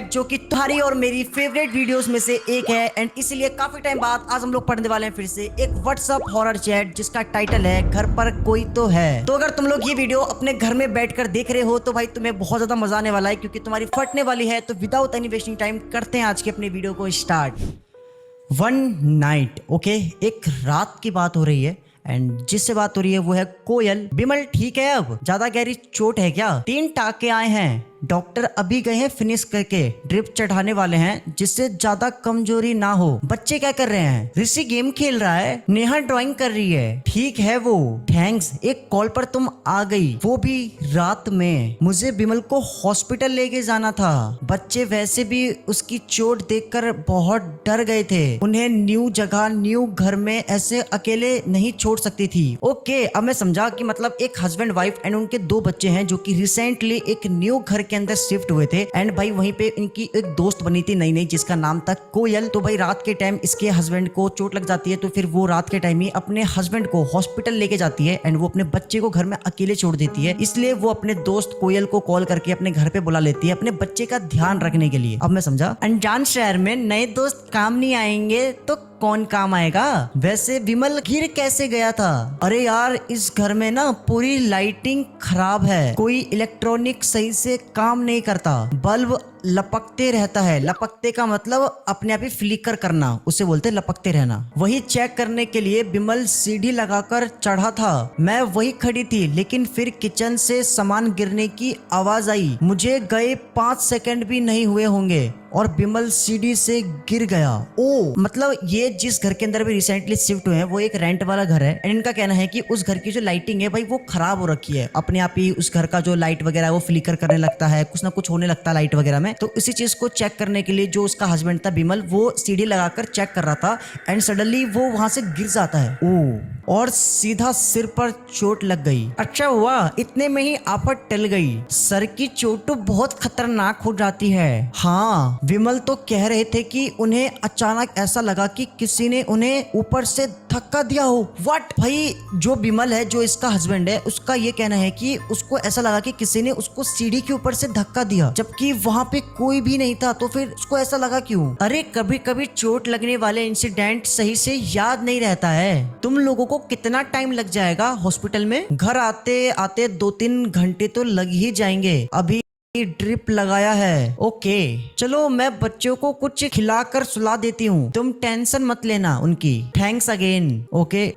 जो कि तुम्हारी और मेरी फेवरेट वीडियोस में से एक है एंड इसीलिए काफी टाइम बाद आज हम लोग पढ़ने वाले हैं फिर से एक व्हाट्सअप हॉरर चैट जिसका टाइटल है घर पर कोई तो है। तो अगर तुम लोग ये वीडियो अपने घर में बैठकर देख रहे हो तो भाई तुम्हें बहुत ज्यादा मजा आने वाला है क्योंकि तुम्हारी फटने वाली है। तो विदाउट एनी वेस्टिंग टाइम करते हैं आज की अपनी वीडियो को स्टार्ट। वन नाइट ओके, एक रात की बात हो रही है एंड जिससे बात हो रही है वो है कोयल। बिमल ठीक है? अब ज्यादा गहरी चोट है क्या? 3 टाके आए हैं, डॉक्टर अभी गए हैं फिनिश करके, ड्रिप चढ़ाने वाले हैं जिससे ज्यादा कमजोरी ना हो। बच्चे क्या कर रहे हैं? ऋषि गेम खेल रहा है, नेहा ड्राइंग कर रही है। ठीक है वो, थैंक्स, एक कॉल पर तुम आ गई, वो भी रात में। मुझे बिमल को हॉस्पिटल लेके जाना था। बच्चे वैसे भी उसकी चोट देखकर बहुत डर गए थे। उन्हें न्यू जगह न्यू घर में ऐसे अकेले नहीं छोड़ सकती थी। ओके, अब मैं समझा कि मतलब एक हस्बैंड वाइफ एंड उनके 2 बच्चे हैं जो कि रिसेंटली एक न्यू घर के अंदर शिफ्ट हुए थे एंड भाई वहीं पे इनकी एक दोस्त बनी थी नई नई जिसका नाम था कोयल। तो भाई रात के टाइम इसके हस्बैंड को चोट लग जाती है तो फिर वो रात के टाइम ही अपने हस्बैंड को हॉस्पिटल लेके जाती है एंड वो अपने बच्चे को घर में अकेले छोड़ देती है। इसलिए वो अपने दोस्त कोयल को कॉल करके अपने घर पे बुला लेती है अपने बच्चे का ध्यान रखने के लिए। अब मैं समझा, अनजान शहर में नए दोस्त काम नहीं आएंगे तो कौन काम आएगा? वैसे विमल गिर कैसे गया था? अरे यार इस घर में ना पूरी लाइटिंग खराब है, कोई इलेक्ट्रॉनिक सही से काम नहीं करता, बल्ब लपकते रहता है। लपकते का मतलब अपने आप ही फ्लिकर करना, उसे बोलते हैं लपकते रहना। वही चेक करने के लिए बिमल सीढ़ी लगाकर चढ़ा था। मैं वही खड़ी थी लेकिन फिर किचन से सामान गिरने की आवाज आई। मुझे गए 5 सेकंड भी नहीं हुए होंगे और बिमल सीढ़ी से गिर गया। ओ मतलब ये जिस घर के अंदर भी रिसेंटली शिफ्ट हुए हैं वो एक रेंट वाला घर है एंड इनका कहना है कि उस घर की जो लाइटिंग है भाई वो खराब हो रखी है। अपने आप ही उस घर का जो लाइट वगैरह है वो फ्लिकर करने लगता है, कुछ ना कुछ होने लगता है लाइट वगैरह में। तो इसी चीज को चेक करने के लिए जो उसका हस्बैंड था बिमल वो सीढ़ी लगाकर चेक कर रहा था एंड सडनली वो वहां से गिर जाता है। ओ, और सीधा सिर पर चोट लग गई। अच्छा हुआ इतने में ही आफत टल गई। सर की चोट तो बहुत खतरनाक हो जाती है। हाँ, विमल तो कह रहे थे कि उन्हें अचानक ऐसा लगा कि किसी ने उन्हें ऊपर से धक्का दिया हो। व्हाट? भाई जो बिमल है, जो इसका हस्बैंड है, उसका ये कहना है कि उसको ऐसा लगा कि किसी ने उसको सीढ़ी के ऊपर से धक्का दिया जबकि वहां पे कोई भी नहीं था। तो फिर उसको ऐसा लगा क्यों? अरे कभी कभी चोट लगने वाले इंसिडेंट सही से याद नहीं रहता है। तुम लोगों को कितना टाइम लग जाएगा हॉस्पिटल में? घर आते आते 2-3 घंटे तो लग ही जाएंगे। अभी ड्रिप लगाया है। ओके चलो मैं बच्चों को कुछ खिलाकर सुला देती हूँ, तुम टेंशन मत लेना उनकी। Thanks again. Okay,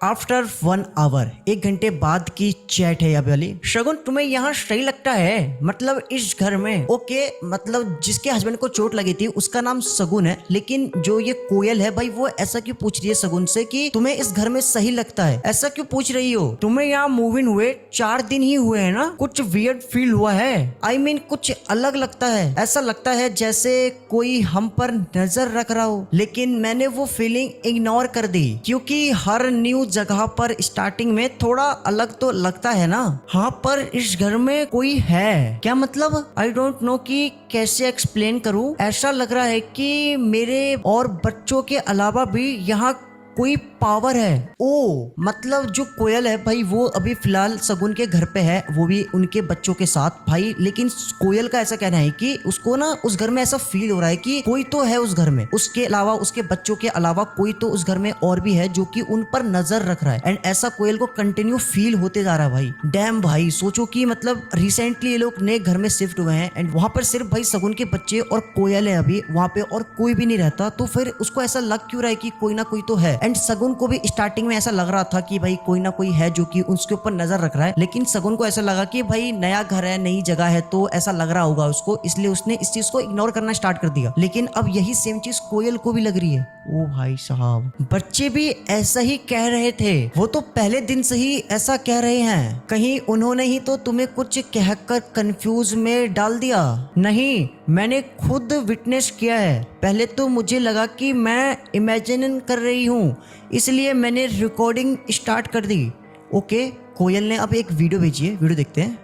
after 1 hour, 1 घंटे बाद की चैट है अभी वाली। शगुन तुम्हें यहाँ सही लगता है? मतलब इस घर में? ओके मतलब जिसके हस्बैंड को चोट लगी थी उसका नाम सगुन है, लेकिन जो ये कोयल है भाई वो ऐसा क्यों पूछ रही है सगुन से कि तुम्हें इस घर में सही लगता है? ऐसा क्यों पूछ रही हो? तुम्हें यहाँ मूव इन हुए 4 दिन ही हुए है ना? कुछ वियर्ड फील हुआ है? I mean, कुछ अलग लगता है। ऐसा लगता है जैसे कोई हम पर नजर रख रहा हो, लेकिन मैंने वो फीलिंग इग्नोर कर दी क्योंकि हर न्यू जगह पर स्टार्टिंग में थोड़ा अलग तो लगता है ना। हाँ पर इस घर में कोई है क्या? मतलब आई डोंट नो कि कैसे एक्सप्लेन करूं। ऐसा लग रहा है कि मेरे और बच्चों के अलावा भी यहाँ कोई पावर है। ओ मतलब जो कोयल है भाई वो अभी फिलहाल सगुन के घर पे है, वो भी उनके बच्चों के साथ भाई। लेकिन कोयल का ऐसा कहना है कि उसको ना उस घर में ऐसा फील हो रहा है कि कोई तो है उस घर में, उसके अलावा, उसके बच्चों के अलावा कोई तो उस घर में और भी है जो कि उन पर नजर रख रहा है एंड ऐसा कोयल को कंटिन्यू फील होते जा रहा है भाई। डैम भाई, सोचो कि मतलब रिसेंटली ये लोग नए घर में शिफ्ट हुए हैं एंड वहां पर सिर्फ भाई सगुन के बच्चे और कोयल है अभी वहां पे और कोई भी नहीं रहता। तो फिर उसको ऐसा लग क्यों रहा है कि कोई ना कोई तो है? एंड सगुन को भी स्टार्टिंग में ऐसा लग रहा था कि भाई कोई ना कोई है जो कि उसके ऊपर नजर रख रहा है, लेकिन सगुन को ऐसा लगा कि भाई नया घर है, नई जगह है तो ऐसा लग रहा होगा उसको, इसलिए उसने इस चीज को इग्नोर करना स्टार्ट कर दिया। लेकिन अब यही सेम चीज कोयल को भी लग रही है। ओ भाई साहब, बच्चे भी ऐसा ही कह रहे थे, वो तो पहले दिन से ही ऐसा कह रहे हैं। कहीं उन्होंने ही तो तुम्हें कुछ कहकर कंफ्यूज में डाल दिया? नहीं, मैंने खुद विटनेस किया है। पहले तो मुझे लगा कि मैं इमेजिन कर रही हूँ, इसलिए मैंने रिकॉर्डिंग स्टार्ट कर दी। ओके, कोयल ने अब एक वीडियो भेजी है, वीडियो देखते हैं।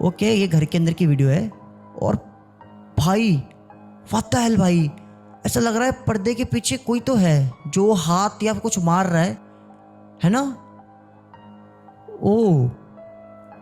ओके, ये घर के अंदर की वीडियो है और भाई व्हाट द हेल भाई, ऐसा लग रहा है पर्दे के पीछे कोई तो है जो हाथ या कुछ मार रहा है ना? ओ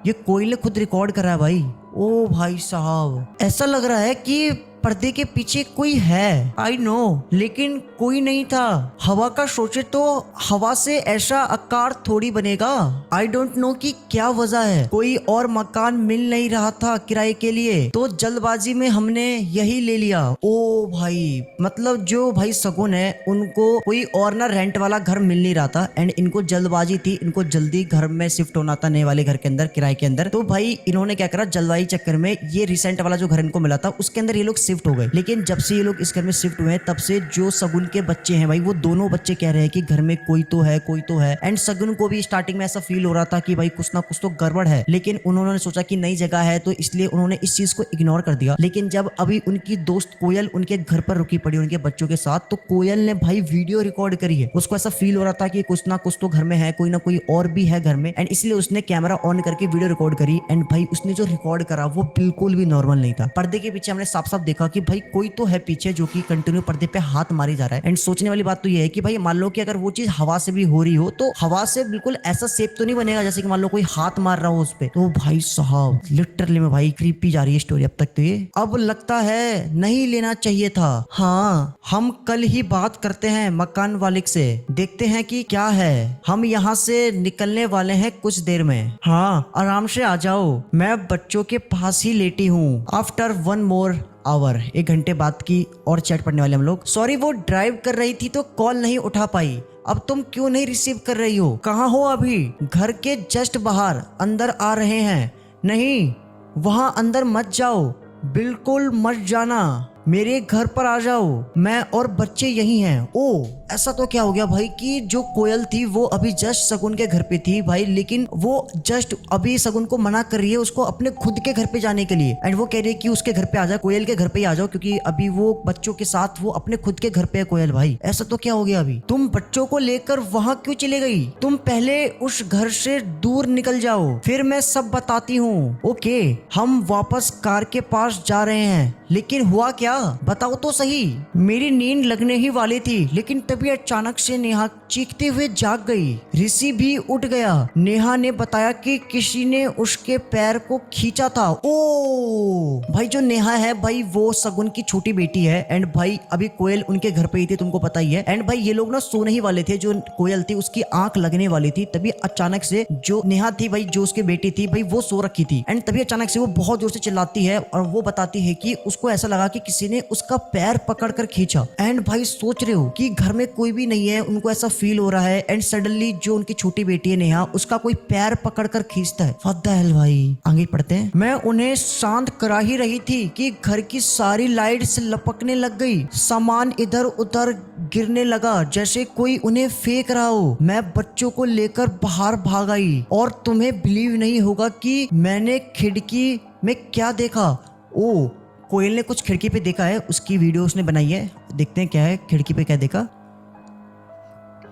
ये कोयल ने खुद रिकॉर्ड करा है भाई। ओ भाई साहब, ऐसा लग रहा है कि पर्दे के पीछे कोई है। आई नो, लेकिन कोई नहीं था। हवा का सोचे तो हवा से ऐसा आकार थोड़ी बनेगा। आई डोंट नो कि क्या वजह है। कोई और मकान मिल नहीं रहा था किराए के लिए, तो जल्दबाजी में हमने यही ले लिया। ओ भाई, मतलब जो भाई शगुन है उनको कोई और ना रेंट वाला घर मिल नहीं रहा था एंड इनको जल्दबाजी थी, इनको जल्दी घर में शिफ्ट होना था, नए वाले घर के अंदर, किराए के अंदर। तो भाई इन्होंने क्या करा, जल्दबाजी चक्कर में ये रिसेंट वाला जो घर इनको मिला था उसके अंदर ये लोग शिफ्ट हो गए। लेकिन जब से ये लोग इस घर में शिफ्ट हुए हैं तब से जो शगुन के बच्चे हैं भाई, वो दोनों बच्चे कह रहे हैं कि घर में कोई तो है, कोई तो है। एंड शगुन को भी स्टार्टिंग में ऐसा फील हो रहा था कि भाई कुछ ना कुछ तो गड़बड़ है, लेकिन उन्होंने सोचा कि नई जगह है तो इसलिए उन्होंने इस चीज को इग्नोर कर दिया। लेकिन जब अभी उनकी दोस्त कोयल उनके घर पर रुकी पड़ी उनके बच्चों के साथ, तो कोयल ने भाई वीडियो रिकॉर्ड करी है। उसको ऐसा फील हो रहा था कि कुछ ना कुछ तो घर में है, कोई ना कोई और भी है घर में, एंड इसलिए उसने कैमरा ऑन करके वीडियो रिकॉर्ड करी। एंड भाई उसने जो रिकॉर्ड करा वो बिल्कुल भी नॉर्मल नहीं था। पर्दे के पीछे हमने साफ साफ देखा कि भाई कोई तो है पीछे जो कि कंटिन्यू पर्दे पे हाथ मारी जा रहा है। एंड सोचने वाली बात तो ये है कि भाई मान लो कि अगर वो चीज हवा से भी हो रही हो तो हवा से बिल्कुल ऐसा शेप तो नहीं बनेगा जैसे कि मान लो कोई हाथ मार रहा हो उस पे। तो भाई साहब लिटरली में भाई क्रीपी जा रही है स्टोरी अब तक तो ये। अब लगता है नहीं लेना चाहिए था। हाँ, हम कल ही बात करते हैं मकान मालिक से, देखते हैं कि क्या है। हम यहाँ से निकलने वाले हैं कुछ देर में। हाँ, आराम से आ जाओ, मैं बच्चों के पास ही लेटी हूँ। आफ्टर 1 more आवर, 1 घंटे बाद की और चैट पढ़ने वाले हम लोग। सॉरी, वो ड्राइव कर रही थी तो कॉल नहीं उठा पाई। अब तुम क्यों नहीं रिसीव कर रही हो? कहाँ हो अभी? घर के जस्ट बाहर, अंदर आ रहे हैं। नहीं, वहां अंदर मत जाओ, बिल्कुल मत जाना, मेरे घर पर आ जाओ, मैं और बच्चे यही हैं। ओ, ऐसा तो क्या हो गया भाई कि जो कोयल थी वो अभी जस्ट शगुन के घर पे थी भाई, लेकिन वो जस्ट अभी शगुन को मना कर रही है उसको अपने खुद के घर पे जाने के लिए। एंड वो कह रही है कि उसके घर पे आ जाओ, कोयल के घर पे ही आ जाओ, क्योंकि अभी वो बच्चों के साथ वो अपने खुद के घर पे है। कोयल भाई, ऐसा तो क्या हो गया अभी? तुम बच्चों को लेकर वहां क्यों चले गई? तुम पहले उस घर से दूर निकल जाओ, फिर मैं सब बताती हूँ। ओके, हम वापस कार के पास जा रहे हैं, लेकिन हुआ क्या बताओ तो सही। मेरी नींद लगने ही वाली थी, लेकिन तभी अचानक से नेहा चीखते हुए जाग गई। ऋषि भी उठ गया। नेहा ने बताया कि किसी ने उसके पैर को खींचा था। ओ भाई, जो नेहा है भाई वो शगुन की छोटी बेटी है। एंड भाई अभी कोयल उनके घर पे ही थी, तुमको पता ही है। एंड भाई ये लोग ना सोने ही वाले थे, जो कोयल थी उसकी आंख लगने वाली थी, तभी अचानक से जो नेहा थी भाई, जो उसकी बेटी थी भाई, वो सो रखी थी। एंड तभी अचानक से वो बहुत जोर से चिल्लाती है और वो बताती है कि उसको ऐसा लगा कि किसी ने उसका पैर पकड़कर खींचा। एंड भाई सोच रहे हो कि घर में कोई भी नहीं है, उनको ऐसा फील हो रहा है। एंड सडनली जो उनकी छोटी बेटी है नेहा, उसका कोई पैर पकड़कर खींचता है। व्हाट द हेल भाई, आगे पढ़ते हैं। मैं उन्हें शांत करा ही रही थी कि घर की सारी लाइट्स लपकने लग गई, सामान इधर उधर गिरने लगा जैसे कोई उन्हें फेंक रहा हो। मैं बच्चों को लेकर बाहर भाग आई और तुम्हें बिलीव नहीं होगा कि मैंने खिड़की में क्या देखा। ओ, कोयल ने कुछ खिड़की पे देखा है, उसकी वीडियो उसने बनाई है। देखते हैं क्या है खिड़की पे, क्या देखा।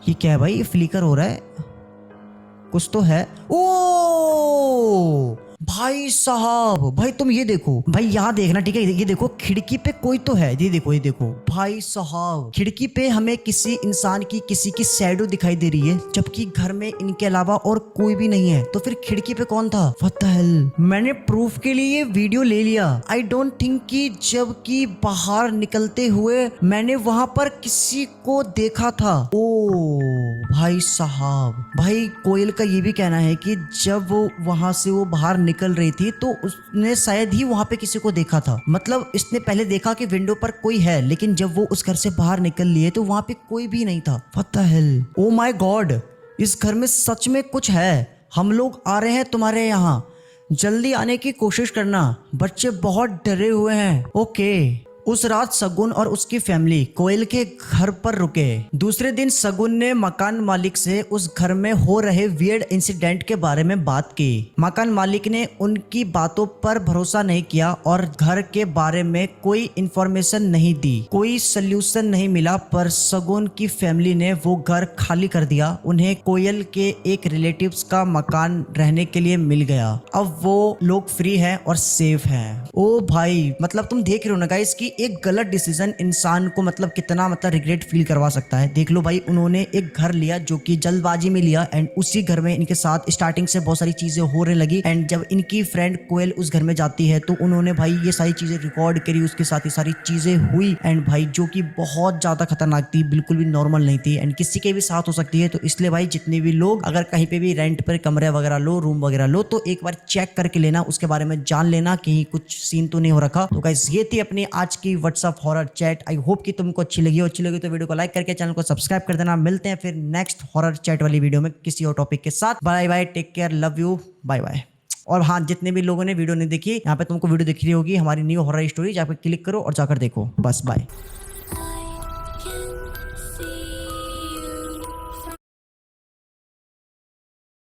ये क्या है भाई, ये फ्लिकर हो रहा है, कुछ तो है। ओ भाई साहब, भाई तुम ये देखो भाई, यहाँ देखना ठीक है, ये देखो खिड़की पे कोई तो है। ये देखो, ये देखो भाई साहब, खिड़की पे हमें किसी इंसान की, किसी की शैडो दिखाई दे रही है, जबकि घर में इनके अलावा और कोई भी नहीं है। तो फिर खिड़की पे कौन था? What the hell. मैंने प्रूफ के लिए ये वीडियो ले लिया। आई डोंट थिंक कि जबकि बाहर निकलते हुए मैंने वहां पर किसी को देखा था। ओ भाई साहब, भाई कोयल का ये भी कहना है कि जब वो वहां से वो बाहर निकल रही थी तो उसने शायद ही वहां पे किसी को देखा था। मतलब इसने पहले देखा कि विंडो पर कोई है, लेकिन जब वो उस घर से बाहर निकल लिए तो वहां पे कोई भी नहीं था। What the hell, oh my God, इस घर में सच में कुछ है। हम लोग आ रहे हैं तुम्हारे यहाँ, जल्दी आने की कोशिश करना, बच्चे बहुत डरे हुए हैं। ओके। उस रात शगुन और उसकी फैमिली कोयल के घर पर रुके। दूसरे दिन शगुन ने मकान मालिक से उस घर में हो रहे वियर्ड इंसिडेंट के बारे में बात की। मकान मालिक ने उनकी बातों पर भरोसा नहीं किया और घर के बारे में कोई इंफॉर्मेशन नहीं दी। कोई सल्यूशन नहीं मिला, पर शगुन की फैमिली ने वो घर खाली कर दिया। उन्हें कोयल के एक रिलेटिव्स का मकान रहने के लिए मिल गया। अब वो लोग फ्री हैं और सेफ हैं। ओ भाई, मतलब तुम देख रहे हो ना गाइस कि एक गलत डिसीजन इंसान को मतलब कितना मतलब रिग्रेट फील करवा सकता है। देख लो भाई, उन्होंने एक घर लिया जो कि जल्दबाजी में लिया एंड उसी घर में इनके साथ स्टार्टिंग से बहुत सारी चीजें होने लगी एंड जब इनकी फ्रेंड कोयल उस घर में जाती है तो उन्होंने भाई ये सारी चीजें रिकॉर्ड करी, उसके साथ ये सारी चीजें हुई एंड भाई जो कि बहुत ज्यादा खतरनाक थी, बिल्कुल भी नॉर्मल नहीं थी एंड किसी के भी साथ हो सकती है। तो इसलिए भाई जितने भी लोग अगर कहीं पे भी रेंट पर कमरे वगैरह लो, रूम वगैरह लो, तो एक बार चेक करके लेना, उसके बारे में जान लेना कहीं कुछ सीन तो नहीं हो रखा। तो गाइस ये थी अपनी आज की WhatsApp horror chat. I hope कि तुमको अच्छी लगी तो वीडियो को लाइक करके चैनल को सब्सक्राइब कर देना। मिलते हैं फिर नेक्स्ट हॉरर चैट वाली वीडियो में किसी और टॉपिक के साथ। Bye bye, take care, love you, bye bye. और हाँ, जितने भी लोगों ने वीडियो नहीं देखी, यहाँ पे तुमको वीडियो दिख रही होगी हमारी न्यू हॉरर स्टोरी, जाकर क्लिक करो और जाकर देखो। बस बाय।